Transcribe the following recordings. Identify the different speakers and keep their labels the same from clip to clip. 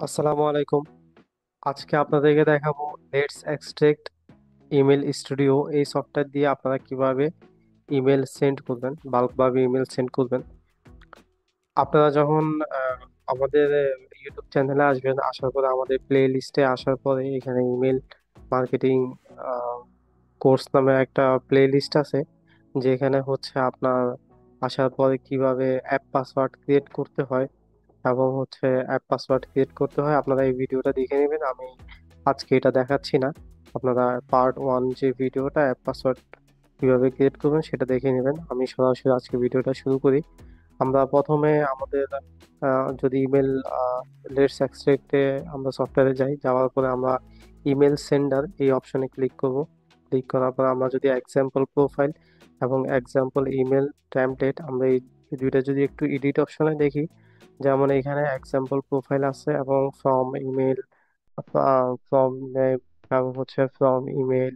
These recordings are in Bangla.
Speaker 1: আসসালামু আলাইকুম। আজকে আপনাদেরকে দেখাবো লেটস এক্সট্রাক্ট ইমেল স্টুডিও। এই সফটওয়্যার দিয়ে আপনারা কিভাবে ইমেল সেন্ড করবেন, বাল্কভাবে ইমেল সেন্ড করবেন। আপনারা যখন আমাদের ইউটিউব চ্যানেলে আসবেন, আসার পরে আমাদের প্লে লিস্টে আসার পরে এখানে ইমেল মার্কেটিং কোর্স নামে একটা প্লে লিস্ট আছে, যেখানে হচ্ছে আপনার আসার পরে কিভাবে অ্যাপ পাসওয়ার্ড ক্রিয়েট করতে হয় এবং হচ্ছে অ্যাপ পাসওয়ার্ড ক্রিয়েট করতে হয়। আপনারা এই ভিডিওটা দেখে নেবেন, আমি আজকে এটা দেখাচ্ছি না। আপনারা পার্ট ওয়ান যে ভিডিওটা অ্যাপ পাসওয়ার্ড কিভাবে ক্রিয়েট করবেন সেটা দেখে নেবেন। আমি সরাসরি আজকে ভিডিওটা শুরু করি। আমরা প্রথমে আমাদের যদি ইমেল লেটস এক্সট্রাক্টে আমরা সফটওয়্যারে যাই, যাওয়ার পরে আমরা ইমেল সেন্ডার এই অপশনে ক্লিক করব। ক্লিক করার পর আমরা যদি এক্সাম্পল প্রোফাইল এবং এক্সাম্পল ইমেল টেমপ্লেট, আমরা এই দুইটা যদি একটু এডিট অপশনে দেখি, যেমন এখানে এক্সাম্পল প্রোফাইল আছে এবং ফ্রম ইমেল, ফ্রম নেম এবং হচ্ছে from email,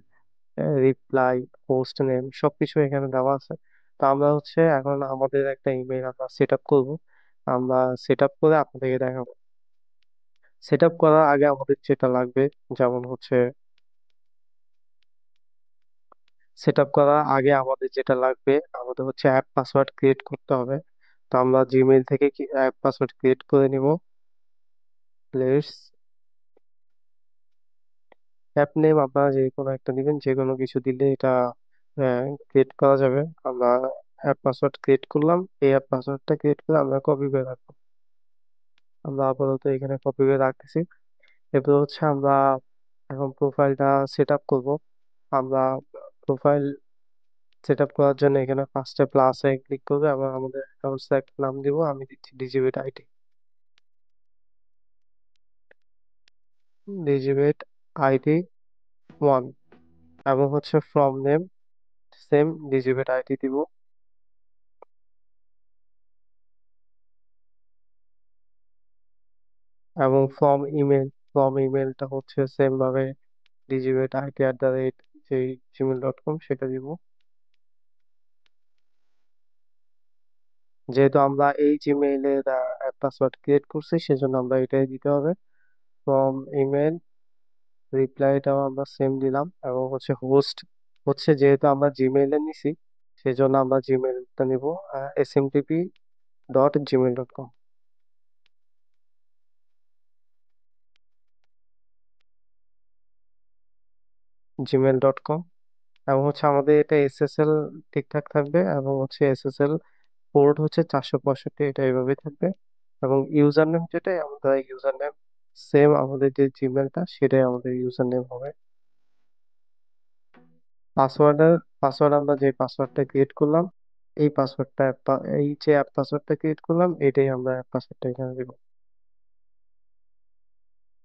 Speaker 1: reply, post name সবকিছু এখানে দেওয়া আছে। তো আমরা হচ্ছে এখন আমাদের একটা ইমেল আমরা সেট আপ করবো। আমরা সেট আপ করে আপনাদেরকে দেখাবো। সেট আপ করার আগে আমাদের যেটা লাগবে, যেমন হচ্ছে সেট আপ করার আগে আমাদের যেটা লাগবে, আমাদের হচ্ছে অ্যাপ পাসওয়ার্ড ক্রিয়েট করতে হবে। তো আমরা জিমেইল থেকে অ্যাপ পাসওয়ার্ড ক্রিয়েট করে নিব। লেটস অ্যাপ নেম আপনারা যে কোনো একটা দিবেন, যে কোনো কিছু দিলে এটা ক্রিয়েট করা যাবে। আমরা অ্যাপ পাসওয়ার্ড ক্রিয়েট করলাম, এই অ্যাপ পাসওয়ার্ডটা ক্রিয়েট করে আমরা কপি করে রাখবো। আমরা আপাতত এখানে কপি করে রাখতেছি। এরপর হচ্ছে আমরা এখন প্রোফাইলটা সেট আপ করবো। আমরা প্রোফাইল সেট আপ করার জন্য এখানে ফার্স্টে প্লাসে ক্লিক করবো এবং আমাদের অ্যাকাউন্টস একটা নাম দিব, আমি দিচ্ছি ডিজিবিট আইটি। ডিজিবিট আইটি 1 এবং হচ্ছে ফ্রম নেম সেম ডিজিবিট আইটি দিব। এবং ফ্রম ইমেলটা হচ্ছে সেম ভাবে ডিজিবেট আইটি অ্যাট দ্য রেট যে জিমেল.কম সেটা দিব। যেহেতু আমরা এই জিমেইলের পাসওয়ার্ড ক্রিয়েট করছি, সেজন্য আমরা এটাই দিতে হবে। ফ্রম ইমেল, রিপ্লাইটাও আমরা সেম দিলাম এবং হচ্ছে হোস্ট হচ্ছে যেহেতু আমরা জিমেইলে নিছি, সেজন্য আমরা জিমেইলটা নিব smtp.gmail.com, gmail.com। এবং হচ্ছে আমাদের এটা এসএসএল ঠিকঠাক থাকবে এবং হচ্ছে এসএসএল পোর্ট হচ্ছে 465, এটা এইভাবে থাকবে। এবং ইউজার নেম যেটাই আমাদের ইউজার নেম সেম, আমাদের যে জিমেলটা সেটাই আমাদের ইউজার নেম হবে। পাসওয়ার্ডের পাসওয়ার্ড আমরা যে পাসওয়ার্ডটা ক্রিয়েট করলাম, এই পাসওয়ার্ডটা এই যে অ্যাপ পাসওয়ার্ডটা ক্রিয়েট করলাম এটাই আমরা অ্যাপ পাসওয়ার্ডটা এখানে দিব।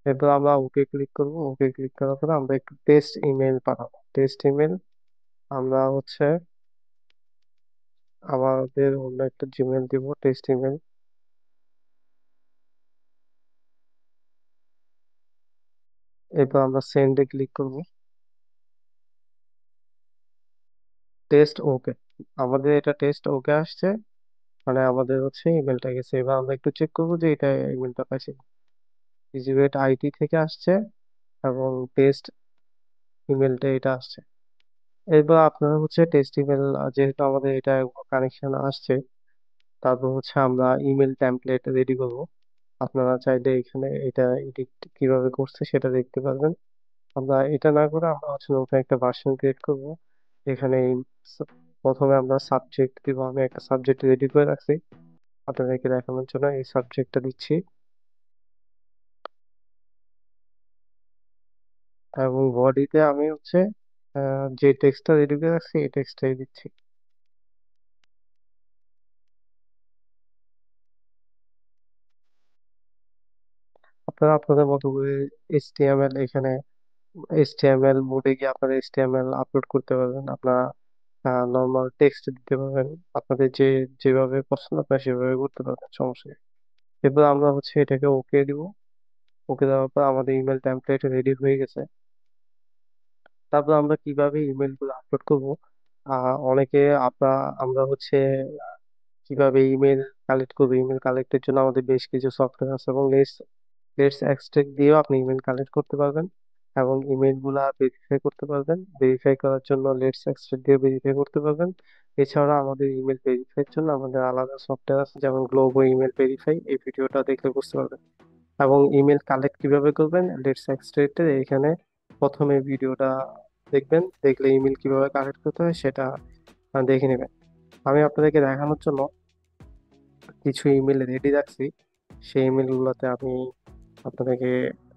Speaker 1: এরপর আমরা ওকে ক্লিক করব। ওকে ক্লিক করার পরে আমরা একটু টেস্ট ইমেল পাঠাবো। টেস্ট ইমেল আমরা হচ্ছে আমাদের অন্য একটা জিমেল দিব, টেস্ট ইমেল। এরপর আমরা সেন্ডে ক্লিক করব। টেস্ট ওকে, আমাদের এটা টেস্ট ওকে আসছে, মানে আমাদের হচ্ছে ইমেলটা গেছে। এবার আমরা একটু চেক করবো যে এটা ইমেলটা পাইছি। ইজিবেট আইটি থেকে আসছে এবং টেস্ট ইমেলটা এটা আসছে। এরপর আপনারা হচ্ছে টেস্ট ইমেল, যেহেতু আমাদের এটা কানেকশন আসছে, তারপর হচ্ছে আমরা ইমেল টেমপ্লেট রেডি করব। আপনারা চাইলে এখানে এটা এডিট কিভাবে করছে সেটা দেখতে পারবেন। আমরা এটা না করে আমরা হচ্ছে নতুন একটা ভার্সন ক্রিয়েট করব। এখানে স- প্রথমে আমরা সাবজেক্ট দিব, আমি একটা সাবজেক্ট রেডি করে রাখছি আপনাদেরকে দেখানোর জন্য, এই সাবজেক্টটা দিচ্ছি। এবং বডিতে আমি হচ্ছে যে টেক্সটটা রেডি করে রাখছি এই টেক্সটটাই দিচ্ছি। আপনারা আপনাদের মতো করে এইচটিএমএল এখানে এইচটিএমএল মোডে গিয়ে আপনারা এইচটিএমএল আপলোড করতে পারবেন। আপনারা নর্মাল টেক্সট দিতে পারবেন, আপনাদের যেভাবে পছন্দ আপনারা সেভাবে করতে পারবেন, সমস্যা নেই। এরপর আমরা হচ্ছে এটাকে ওকে দিব। ওকে দেওয়ার পর আমাদের ইমেল টেমপ্লেট রেডি হয়ে গেছে। তারপর আমরা কিভাবে ইমেল গুলো আপলোড করবো, অনেকে আমরা হচ্ছে কিভাবে ইমেল কালেক্ট করবো। ইমেল কালেক্টের জন্য আমাদের বেশ কিছু সফটওয়্যার আছে এবং লেটস এক্সট্রাক্ট দিয়েও আপনি ইমেল কালেক্ট করতে পারবেন এবং ইমেল গুলা ভেরিফাই করতে পারবেন। ভেরিফাই করার জন্য লেটস এক্সট্রাক্ট দিয়ে ভেরিফাই করতে পারবেন। এছাড়া আমাদের ইমেল ভেরিফাইয়ের জন্য আমাদের আলাদা সফটওয়্যার আছে, যেমন গ্লোবো ইমেল ভেরিফাই। এই ভিডিওটা দেখলে বুঝতে পারবেন। এবং ইমেল কালেক্ট কিভাবে করবেন লেটস এক্সট্রাক্টের এখানে প্রথমে ভিডিওটা দেখবেন, দেখলে ইমেল কিভাবে কালেক্ট করতে হয় সেটা দেখে নেবেন। আমি আপনাদেরকে দেখানোর জন্য কিছু ইমেল রেডি রাখছি, সেই ইমেলগুলোতে আমি আপনাদেরকে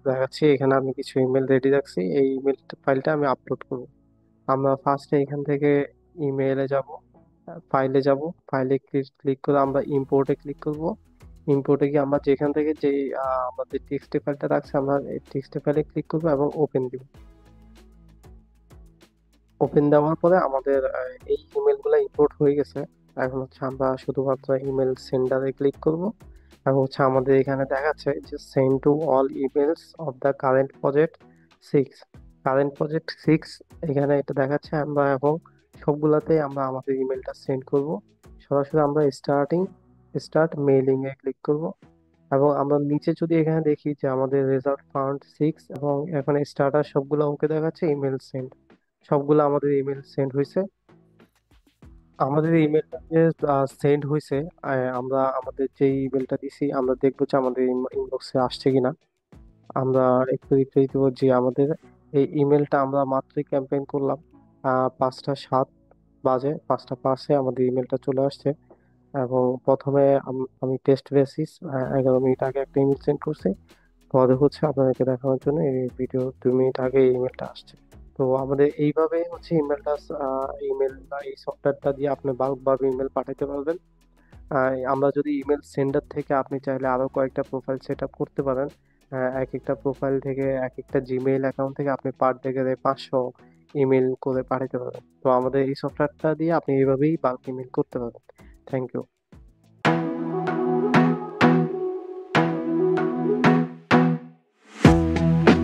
Speaker 1: দেখাচ্ছি। এখানে আমি কিছু ইমেল রেডি রাখছি, এই ইমেল ফাইলটা আমি আপলোড করব। আমরা ফার্স্টে এখান থেকে ইমেইলে যাব, ফাইলে যাব, ফাইলে ক্লিক করে আমরা ইম্পোর্টে ক্লিক করব। ইম্পোর্টে গিয়ে আমরা যেখান থেকে যে আমাদের টেক্সট ফাইলটা রাখছি আমরা এই টেক্সট ফাইলে ক্লিক করব এবং ওপেন দিব। ওপেন দেওয়ার পরে আমাদের এই ইমেলগুলো ইম্পোর্ট হয়ে গেছে। এখন হচ্ছে আমরা শুধুমাত্র ইমেল সেন্ডারে ক্লিক করব এবং হচ্ছে আমাদের এখানে দেখাচ্ছে যে send to all emails of the current project 6। Current project 6 এখানে এটা দেখাচ্ছে। আমরা এবং সবগুলাতেই আমরা আমাদের ইমেলটা সেন্ড করব। সরাসরি আমরা স্টার্ট মেইলিং এ ক্লিক করব এবং আমরা নিচে যদি এখানে দেখি যে আমাদের রেজাল্ট ফাউন্ড 6 এবং এখানে স্টার্টার সবগুলো ওকে দেখাচ্ছে, ইমেল সেন্ড সবগুলো আমাদের ইমেল সেন্ড হয়েছে। আমাদের ইমেলটা যে সেন্ড হয়েছে, আমরা আমাদের যে ইমেলটা দিছি আমরা দেখবো যে আমাদের ইনবক্সে আসছে কিনা। আমরা একটু রিপ্লাই দেবো যে আমাদের এই ইমেলটা আমরা মাত্রই ক্যাম্পেইন করলাম 5টা 7 বাজে, 5টা 5-এ আমাদের ইমেলটা চলে আসছে। এবং প্রথমে আমি টেস্ট বেসিস 11 মিনিট আগে একটা ইমেল সেন্ড করছি। পরে হচ্ছে আপনাদেরকে দেখানোর জন্য এই ভিডিও 2 মিনিট আগে ইমেলটা আসছে। তো আমাদের এইভাবে হচ্ছে ইমেল বা এই সফটওয়্যারটা দিয়ে আপনি বাল্কভাবে ইমেল পাঠাতে পারবেন। আমরা যদি ইমেল সেন্ডার থেকে আপনি চাইলে আরো কয়েকটা প্রোফাইল সেট আপ করতে পারেন। এক একটা প্রোফাইল থেকে এক একটা জিমেইল অ্যাকাউন্ট থেকে আপনি পার ডে গেলে 500 ইমেল করে পাঠাতে পারেন। তো আমাদের এই সফটওয়্যারটা দিয়ে আপনি এইভাবেই বাল্ক ইমেল করতে পারেন। Thank you.